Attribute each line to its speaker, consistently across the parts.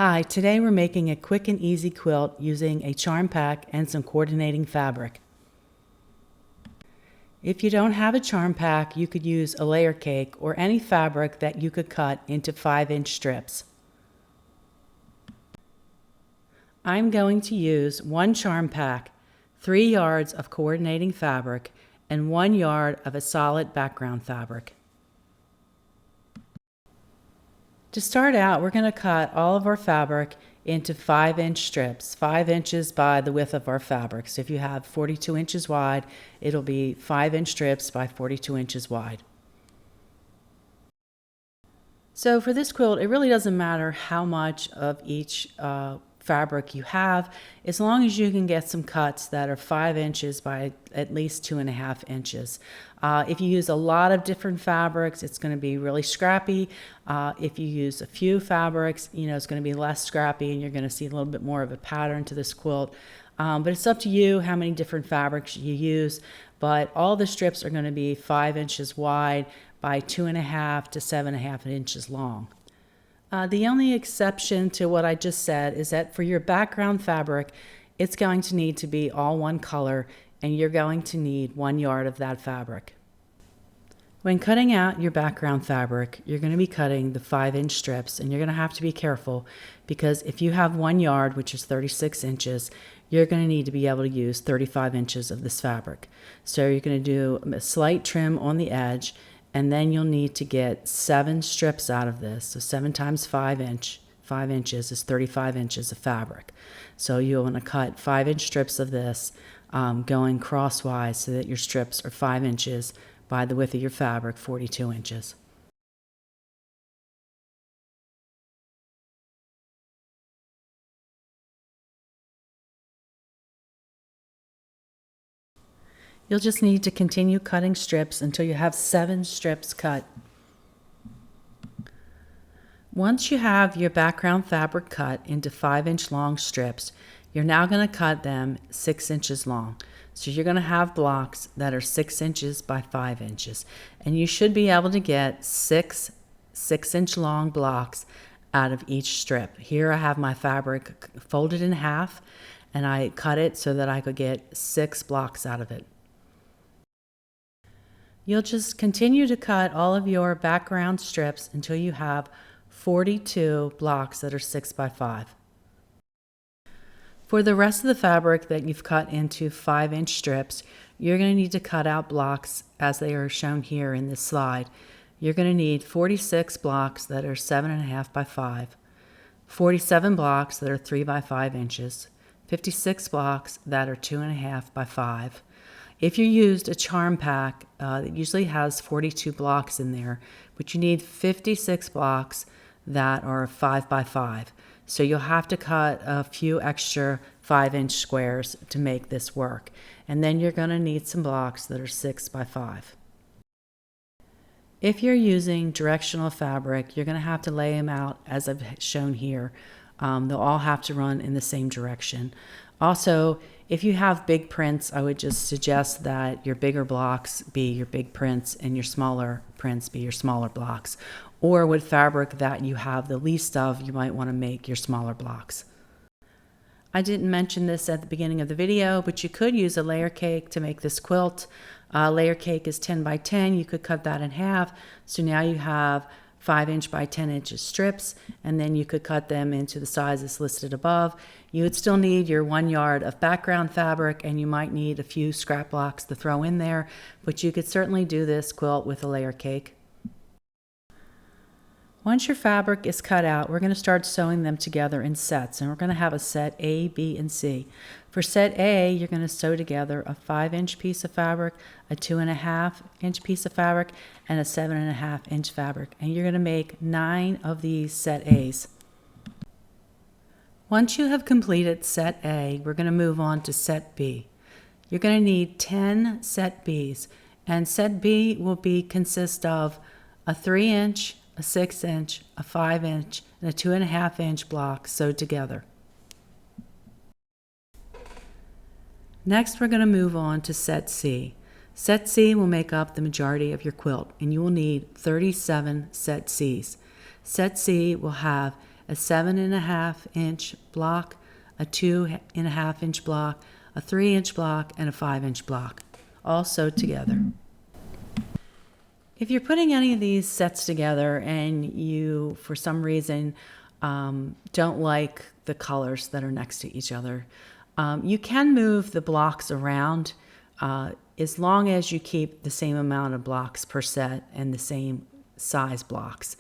Speaker 1: Hi, today we're making a quick and easy quilt using a charm pack and some coordinating fabric. If you don't have a charm pack, you could use a layer cake or any fabric that you could cut into 5-inch strips. I'm going to use 1 charm pack, 3 yards of coordinating fabric, and 1 yard of a solid background fabric. To start out, we're going to cut all of our fabric into 5-inch strips, 5 inches by the width of our fabric. So if you have 42 inches wide, it'll be 5-inch strips by 42 inches wide. So for this quilt, it really doesn't matter how much of each fabric you have, as long as you can get some cuts that are 5 inches by at least 2.5 inches. If you use a lot of different fabrics, it's going to be really scrappy. If you use a few fabrics, it's going to be less scrappy and you're going to see a little bit more of a pattern to this quilt. But it's up to you how many different fabrics you use. But all the strips are going to be 5 inches wide by 2.5 to 7.5 inches long. The only exception to what I just said is that for your background fabric, it's going to need to be all one color, and you're going to need 1 yard of that fabric. When cutting out your background fabric, you're going to be cutting the 5-inch strips, and you're going to have to be careful because if you have 1 yard, which is 36 inches, you're going to need to be able to use 35 inches of this fabric. So you're going to do a slight trim on the edge, and then you'll need to get 7 strips out of this. So 7 times 5 inches is 35 inches of fabric. So you'll want to cut 5-inch strips of this going crosswise so that your strips are 5 inches by the width of your fabric, 42 inches. You'll just need to continue cutting strips until you have 7 strips cut. Once you have your background fabric cut into 5-inch long strips, you're now going to cut them 6 inches long. So you're going to have blocks that are 6 inches by 5 inches. And you should be able to get 6 6-inch long blocks out of each strip. Here I have my fabric folded in half, and I cut it so that I could get 6 blocks out of it. You'll just continue to cut all of your background strips until you have 42 blocks that are 6 by 5. For the rest of the fabric that you've cut into 5-inch strips, you're going to need to cut out blocks as they are shown here in this slide. You're going to need 46 blocks that are 7.5 by 5, 47 blocks that are 3 by 5 inches, 56 blocks that are 2.5 by 5. If you used a charm pack, it usually has 42 blocks in there, but you need 56 blocks that are 5 by 5. So you'll have to cut a few extra 5-inch squares to make this work. And then you're going to need some blocks that are 6 by 5. If you're using directional fabric, you're going to have to lay them out as I've shown here. They'll all have to run in the same direction. Also, if you have big prints, I would just suggest that your bigger blocks be your big prints and your smaller prints be your smaller blocks. Or with fabric that you have the least of, you might want to make your smaller blocks. I didn't mention this at the beginning of the video, but you could use a layer cake to make this quilt. Layer cake is 10 by 10. You could cut that in half. So now you have 5-inch by 10 inches strips, and then you could cut them into the sizes listed above. You would still need your 1 yard of background fabric, and you might need a few scrap blocks to throw in there, but you could certainly do this quilt with a layer cake. Once your fabric is cut out, we're going to start sewing them together in sets, and we're going to have a set A, B, and C. For set A, you're going to sew together a 5-inch piece of fabric, a 2.5-inch piece of fabric, and a 7.5-inch fabric, and you're going to make 9 of these set A's. Once you have completed set A, we're going to move on to set B. You're going to need 10 set B's, and set B will consist of a 3-inch, a 6-inch, a 5-inch, and a 2.5-inch block sewed together. Next, we're going to move on to set C. Set C will make up the majority of your quilt, and you will need 37 set C's. Set C will have a 7.5-inch block, a 2.5-inch block, a 3-inch block, and a 5-inch block, all sewed together. If you're putting any of these sets together and you, for some reason, don't like the colors that are next to each other, you can move the blocks around as long as you keep the same amount of blocks per set and the same size blocks.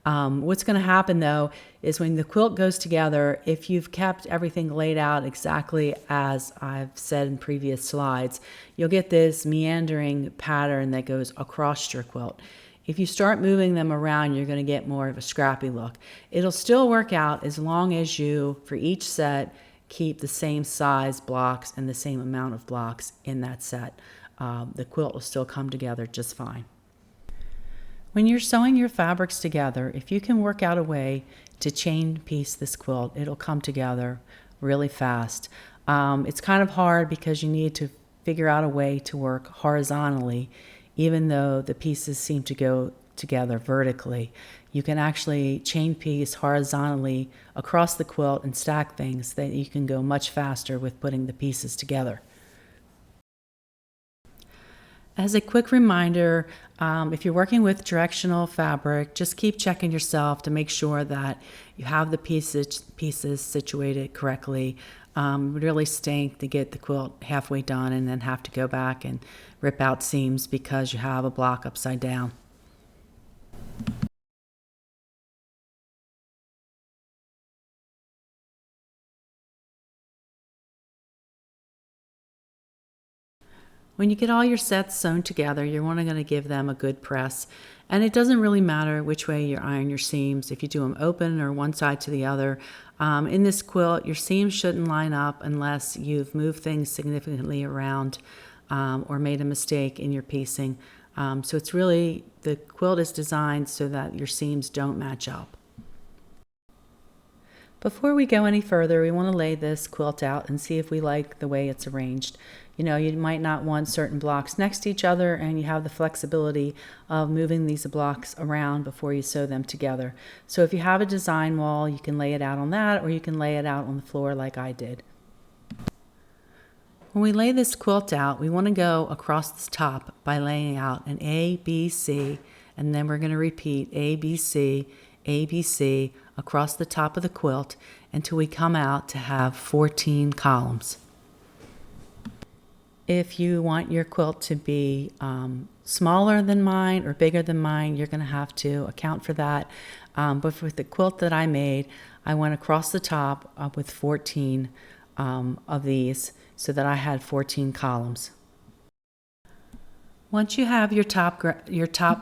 Speaker 1: What's going to happen though is when the quilt goes together, if you've kept everything laid out exactly as I've said in previous slides, you'll get this meandering pattern that goes across your quilt. If you start moving them around, you're going to get more of a scrappy look. It'll still work out as long as you, for each set, keep the same size blocks and the same amount of blocks in that set. The quilt will still come together just fine. When you're sewing your fabrics together, if you can work out a way to chain piece this quilt, it'll come together really fast. It's kind of hard because you need to figure out a way to work horizontally, even though the pieces seem to go together vertically. You can actually chain piece horizontally across the quilt and stack things that you can go much faster with putting the pieces together. As a quick reminder, if you're working with directional fabric, just keep checking yourself to make sure that you have the pieces situated correctly. It would really stink to get the quilt halfway done and then have to go back and rip out seams because you have a block upside down. When you get all your sets sewn together, you're only going to give them a good press. And it doesn't really matter which way you iron your seams, if you do them open or one side to the other. In this quilt, your seams shouldn't line up unless you've moved things significantly around or made a mistake in your piecing. So it's really, the quilt is designed so that your seams don't match up. Before we go any further, we want to lay this quilt out and see if we like the way it's arranged. You know, you might not want certain blocks next to each other, and you have the flexibility of moving these blocks around before you sew them together. So if you have a design wall, you can lay it out on that, or you can lay it out on the floor like I did. When we lay this quilt out, we want to go across the top by laying out an A, B, C, and then we're going to repeat A, B, C, A, B, C across the top of the quilt until we come out to have 14 columns. If you want your quilt to be smaller than mine or bigger than mine, you're going to have to account for that. But for the quilt that I made, I went across the top with 14 of these so that I had 14 columns. Once you have your top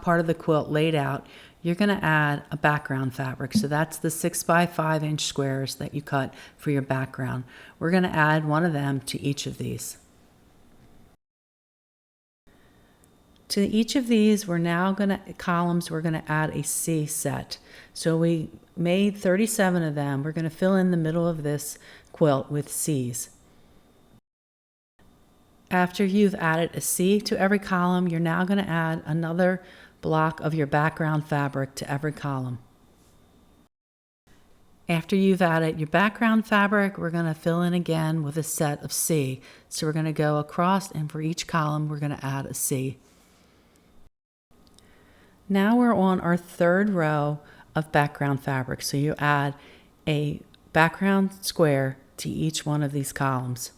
Speaker 1: part of the quilt laid out, you're going to add a background fabric. So that's the 6 by 5 inch squares that you cut for your background. We're going to add one of them to each of these. To each of these, we're going to add a C set. So we made 37 of them. We're going to fill in the middle of this quilt with C's. After you've added a C to every column, you're now going to add another block of your background fabric to every column. After you've added your background fabric, we're going to fill in again with a set of C. So we're going to go across, and for each column, we're going to add a C. Now we're on our third row of background fabric. So you add a background square to each one of these columns.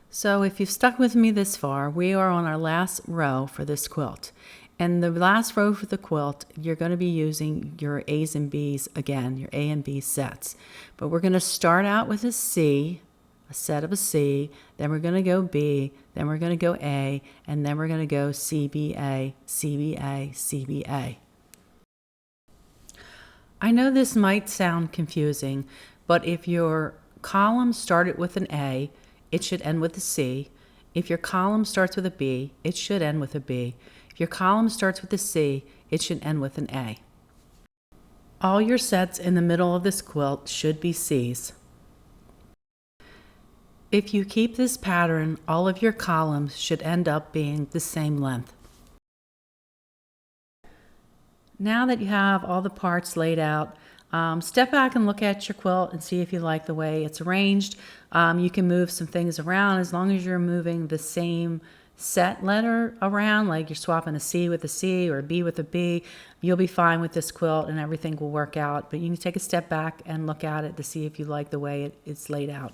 Speaker 1: So if you've stuck with me this far, we are on our last row for this quilt. And the last row for the quilt, you're going to be using your A's and B's again, your A and B sets. But we're going to start out with a C, a set of a C, then we're going to go B, then we're going to go A, and then we're going to go CBA, CBA, CBA. I know this might sound confusing, but if your column started with an A, it should end with a C. If your column starts with a B, it should end with a B. If your column starts with a C, it should end with an A. All your sets in the middle of this quilt should be C's. If you keep this pattern, all of your columns should end up being the same length. Now that you have all the parts laid out, step back and look at your quilt and see if you like the way it's arranged. You can move some things around as long as you're moving the same set letter around, like you're swapping a C with a C or a B with a B. You'll be fine with this quilt and everything will work out. But you can take a step back and look at it to see if you like the way it's laid out.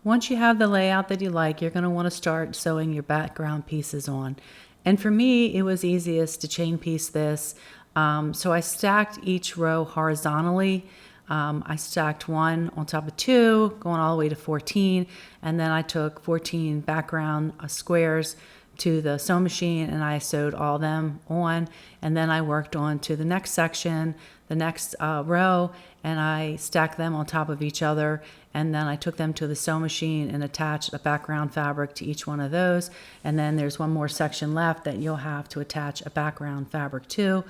Speaker 1: Once you have the layout that you like, you're going to want to start sewing your background pieces on. And for me, it was easiest to chain piece this. So I stacked each row horizontally. I stacked one on top of two, going all the way to 14. And then I took 14 background squares to the sewing machine and I sewed all them on. And then I worked on to the next section, the next row, and I stacked them on top of each other. And then I took them to the sewing machine and attached a background fabric to each one of those. And then there's one more section left that you'll have to attach a background fabric to.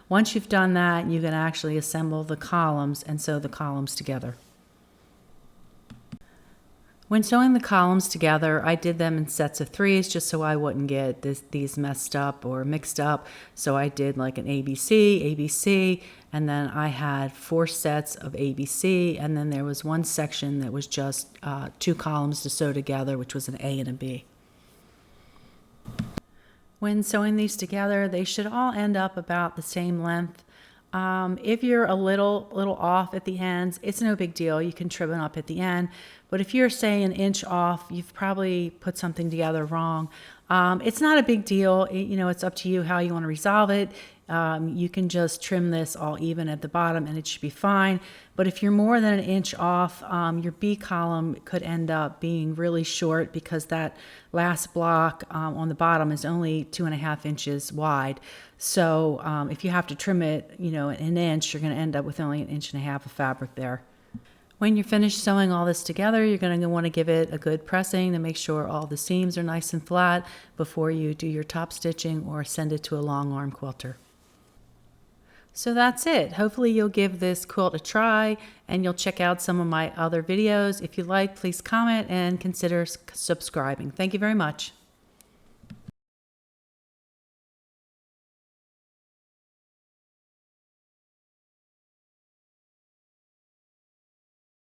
Speaker 1: Once you've done that, you can actually assemble the columns and sew the columns together. When sewing the columns together, I did them in sets of 3s just so I wouldn't get these messed up or mixed up. So I did like an ABC, ABC, and then I had 4 sets of ABC, and then there was one section that was just 2 columns to sew together, which was an A and a B. When sewing these together, they should all end up about the same length. If you're a little off at the ends, it's no big deal. You can trim it up at the end. But if you're, say, an inch off, you've probably put something together wrong. It's not a big deal. It's up to you how you want to resolve it. You can just trim this all even at the bottom and it should be fine. But if you're more than an inch off, your B column could end up being really short because that last block on the bottom is only 2.5 inches wide. So if you have to trim it, an inch, you're going to end up with only 1.5 inches of fabric there. When you're finished sewing all this together, you're going to want to give it a good pressing to make sure all the seams are nice and flat before you do your top stitching or send it to a long arm quilter. So that's it. Hopefully you'll give this quilt a try and you'll check out some of my other videos. If you like, please comment and consider subscribing. Thank you very much.